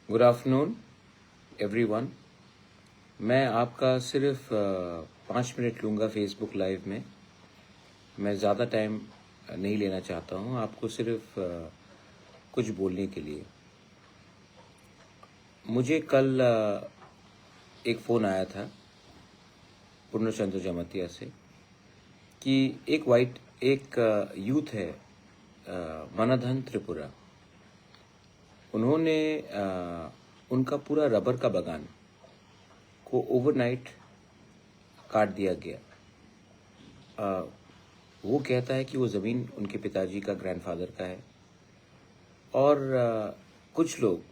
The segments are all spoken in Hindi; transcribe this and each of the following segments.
Good afternoon everyone. मैं आपका सिर्फ 5 मिनट लूँगा फेसबुक लाइव में। मैं ज़्यादा टाइम नहीं लेना चाहता हूँ, आपको सिर्फ कुछ बोलने के लिए। मुझे कल एक फ़ोन आया था पूर्णचंद्र जमातिया से कि एक यूथ है मनधन त्रिपुरा, उन्होंने उनका पूरा रबर का बागान को ओवरनाइट काट दिया गया। वो कहता है कि वो ज़मीन उनके पिताजी का, ग्रैंडफादर का है, और कुछ लोग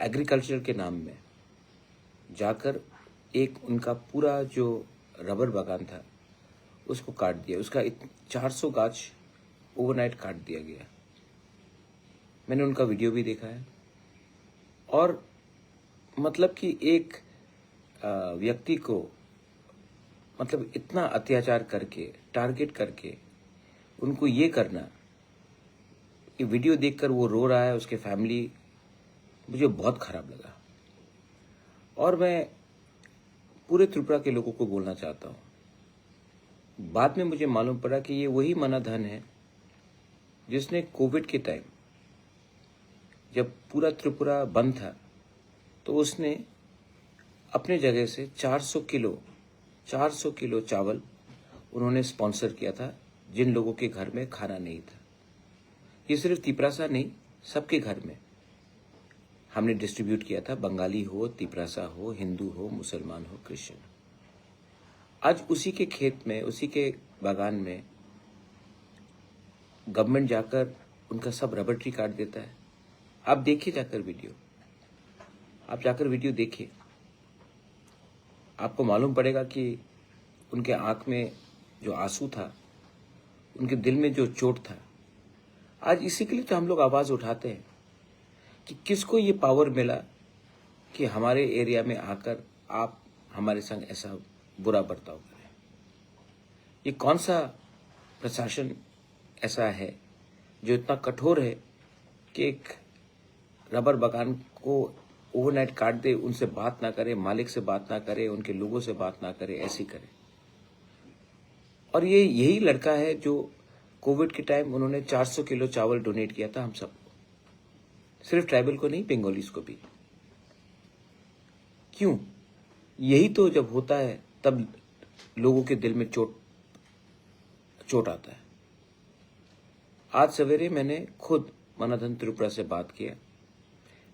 एग्रीकल्चर के नाम में जाकर एक उनका पूरा जो रबर बागान था उसको काट दिया। उसका 400 गाछ ओवरनाइट काट दिया गया। मैंने उनका वीडियो भी देखा है। और मतलब कि एक व्यक्ति को मतलब इतना अत्याचार करके, टारगेट करके उनको ये करना, ये वीडियो देखकर वो रो रहा है, उसके फैमिली, मुझे बहुत खराब लगा। और मैं पूरे त्रिपुरा के लोगों को बोलना चाहता हूँ। बाद में मुझे मालूम पड़ा कि ये वही मनधन है जिसने कोविड के टाइम जब पूरा त्रिपुरा बंद था तो उसने अपने जगह से 400 किलो चावल उन्होंने स्पॉन्सर किया था जिन लोगों के घर में खाना नहीं था। ये सिर्फ तिपरासा नहीं, सबके घर में हमने डिस्ट्रीब्यूट किया था। बंगाली हो, तिपरासा हो, हिंदू हो, मुसलमान हो, क्रिश्चियन। आज उसी के खेत में, उसी के बागान में गवर्नमेंट जाकर उनका सब रबर ट्री काट देता है। आप देखिए जाकर वीडियो, आप जाकर वीडियो देखिए, आपको मालूम पड़ेगा कि उनके आंख में जो आंसू था, उनके दिल में जो चोट था। आज इसी के लिए तो हम लोग आवाज उठाते हैं कि किसको ये पावर मिला कि हमारे एरिया में आकर आप हमारे संग ऐसा बुरा बर्ताव करें। ये कौन सा प्रशासन ऐसा है जो इतना कठोर है कि एक रबर बागान को ओवरनाइट काट दे, उनसे बात ना करे, मालिक से बात ना करे, उनके लोगों से बात ना करे, ऐसी करे। और ये यही लड़का है जो कोविड के टाइम उन्होंने 400 किलो चावल डोनेट किया था हम सबको, सिर्फ ट्राइबल को नहीं, बंगालीज को भी। क्यों? यही तो जब होता है तब लोगों के दिल में चोट आता है। आज सवेरे मैंने खुद मनधन त्रिपुरा से बात किया,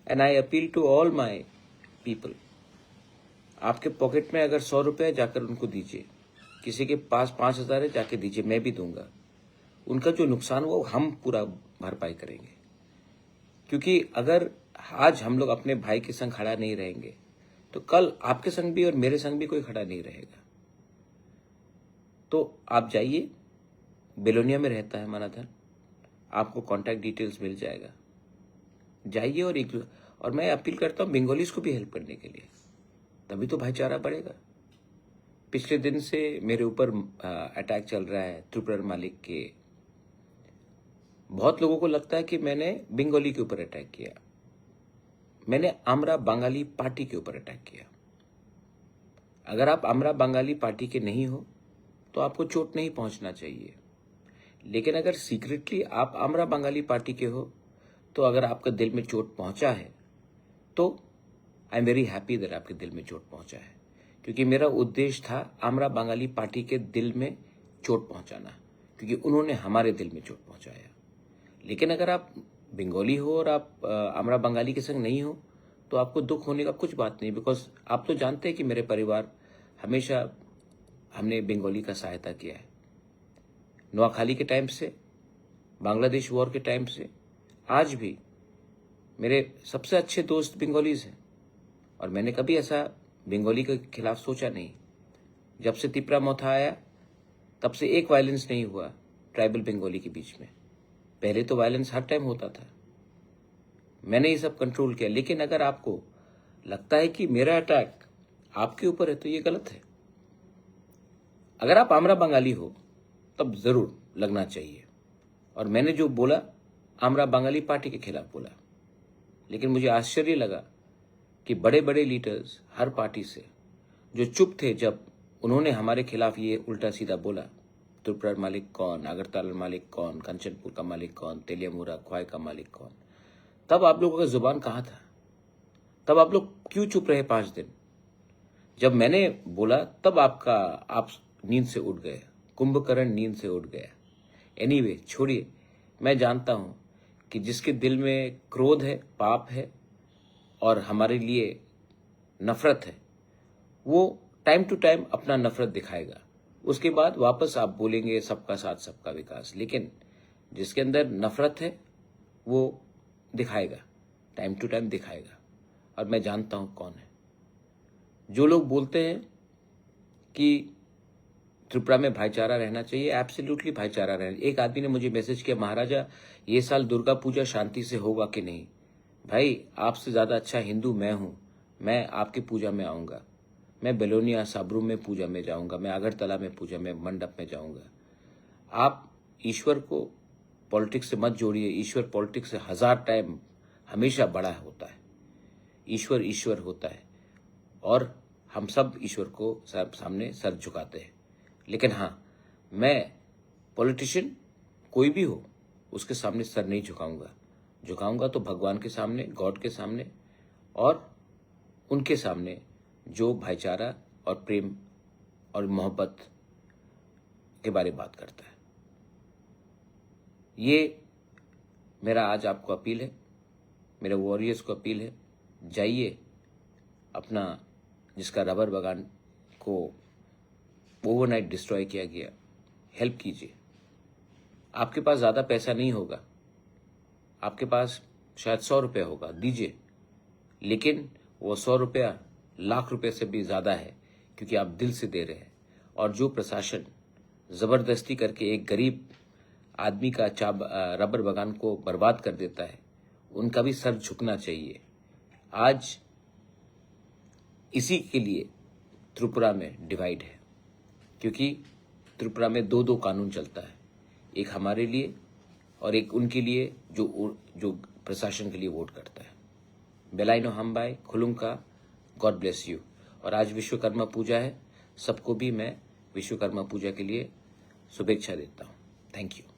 and I appeal to all my people, आपके पॉकेट में अगर 100 रुपये जाकर उनको दीजिए, किसी के पास 5,000 है जाके दीजिए, मैं भी दूंगा। उनका जो नुकसान हुआ वो हम पूरा भरपाई करेंगे। क्योंकि अगर आज हम लोग अपने भाई के संग खड़ा नहीं रहेंगे तो कल आपके संग भी और मेरे संग भी कोई खड़ा नहीं रहेगा। तो आप जाइए, बेलोनिया में रहता है मनधन, आपको कॉन्टैक्ट डिटेल्स मिल जाएगा। जाइए और मैं अपील करता हूँ बंगालीज को भी हेल्प करने के लिए, तभी तो भाईचारा बढ़ेगा। पिछले दिन से मेरे ऊपर अटैक चल रहा है त्रिपुरा मालिक के। बहुत लोगों को लगता है कि मैंने बंगाली के ऊपर अटैक किया। मैंने आमरा बंगाली पार्टी के ऊपर अटैक किया। अगर आप आमरा बंगाली पार्टी के नहीं हो तो आपको चोट नहीं पहुंचना चाहिए। लेकिन अगर सीक्रेटली आप आमरा बंगाली पार्टी के हो तो अगर आपका दिल में चोट पहुंचा है तो I am very happy that आपके दिल में चोट पहुंचा है, क्योंकि मेरा उद्देश्य था आमरा बंगाली पार्टी के दिल में चोट पहुंचाना, क्योंकि उन्होंने हमारे दिल में चोट पहुंचाया। लेकिन अगर आप बंगाली हो और आप आमरा बंगाली के संग नहीं हो तो आपको दुख होने का कुछ बात नहीं, बिकॉज आप तो जानते हैं कि मेरे परिवार हमेशा हमने बंगाली का सहायता किया है। नोआखाली के टाइम से, बांग्लादेश वॉर के टाइम से, आज भी मेरे सबसे अच्छे दोस्त बंगालीज हैं और मैंने कभी ऐसा बंगाली के खिलाफ सोचा नहीं। जब से तिपरा मोथा आया तब से एक वायलेंस नहीं हुआ ट्राइबल बंगाली के बीच में। पहले तो वायलेंस हर टाइम होता था, मैंने ये सब कंट्रोल किया। लेकिन अगर आपको लगता है कि मेरा अटैक आपके ऊपर है तो ये गलत है। अगर आप आमरा बंगाली हो तब जरूर लगना चाहिए। और मैंने जो बोला आमरा बंगाली पार्टी के खिलाफ बोला, लेकिन मुझे आश्चर्य लगा कि बड़े बड़े लीडर्स हर पार्टी से जो चुप थे जब उन्होंने हमारे खिलाफ ये उल्टा सीधा बोला, त्रिपुरा मालिक कौन, अगरतला मालिक कौन, कंचनपुर का मालिक कौन, तेलियामुरा ख्वाई का मालिक कौन, तब आप लोगों का जुबान कहाँ था? तब आप लोग क्यों चुप रहे 5 दिन? जब मैंने बोला तब आप नींद से उठ गए, कुंभकर्ण नींद से उठ गया। एनीवे, छोड़िए। मैं जानता हूं कि जिसके दिल में क्रोध है, पाप है और हमारे लिए नफरत है, वो टाइम टू टाइम अपना नफरत दिखाएगा। उसके बाद वापस आप बोलेंगे सबका साथ सबका विकास, लेकिन जिसके अंदर नफरत है वो दिखाएगा, टाइम टू टाइम दिखाएगा। और मैं जानता हूं कौन है। जो लोग बोलते हैं कि त्रिपुरा में भाईचारा रहना चाहिए, एब्सोल्युटली भाईचारा रहना। एक आदमी ने मुझे मैसेज किया, महाराजा ये साल दुर्गा पूजा शांति से होगा कि नहीं? भाई, आपसे ज्यादा अच्छा हिंदू मैं हूं। मैं आपकी पूजा में आऊंगा, मैं बेलोनिया साबरू में पूजा में जाऊंगा, मैं अगरतला में पूजा में मंडप में जाऊंगा। आप ईश्वर को पॉलिटिक्स से मत जोड़िए। ईश्वर पॉलिटिक्स से 1000 टाइम हमेशा बड़ा होता है। ईश्वर ईश्वर होता है और हम सब ईश्वर को सामने सर झुकाते हैं। लेकिन हाँ, मैं पॉलिटिशियन कोई भी हो उसके सामने सर नहीं झुकाऊंगा तो भगवान के सामने, गॉड के सामने और उनके सामने जो भाईचारा और प्रेम और मोहब्बत के बारे में बात करता है। ये मेरा आज आपको अपील है, मेरे वॉरियर्स को अपील है, जाइए अपना जिसका रबर बागान को ओवरनाइट डिस्ट्रॉय किया गया, हेल्प कीजिए। आपके पास ज्यादा पैसा नहीं होगा, आपके पास शायद 100 रुपया होगा, दीजिए। लेकिन वो 100 रुपया लाख रुपए से भी ज्यादा है, क्योंकि आप दिल से दे रहे हैं। और जो प्रशासन जबरदस्ती करके एक गरीब आदमी का रबर बागान को बर्बाद कर देता है, उनका भी सर झुकना चाहिए। आज इसी के लिए त्रिपुरा में डिवाइड है, क्योंकि त्रिपुरा में 2-2 कानून चलता है, एक हमारे लिए और एक उनके लिए जो प्रशासन के लिए वोट करता है। बेलाइनो हमबाई खुलुंका, गॉड ब्लेस यू। और आज विश्वकर्मा पूजा है, सबको भी मैं विश्वकर्मा पूजा के लिए शुभेच्छा देता हूँ। Thank you.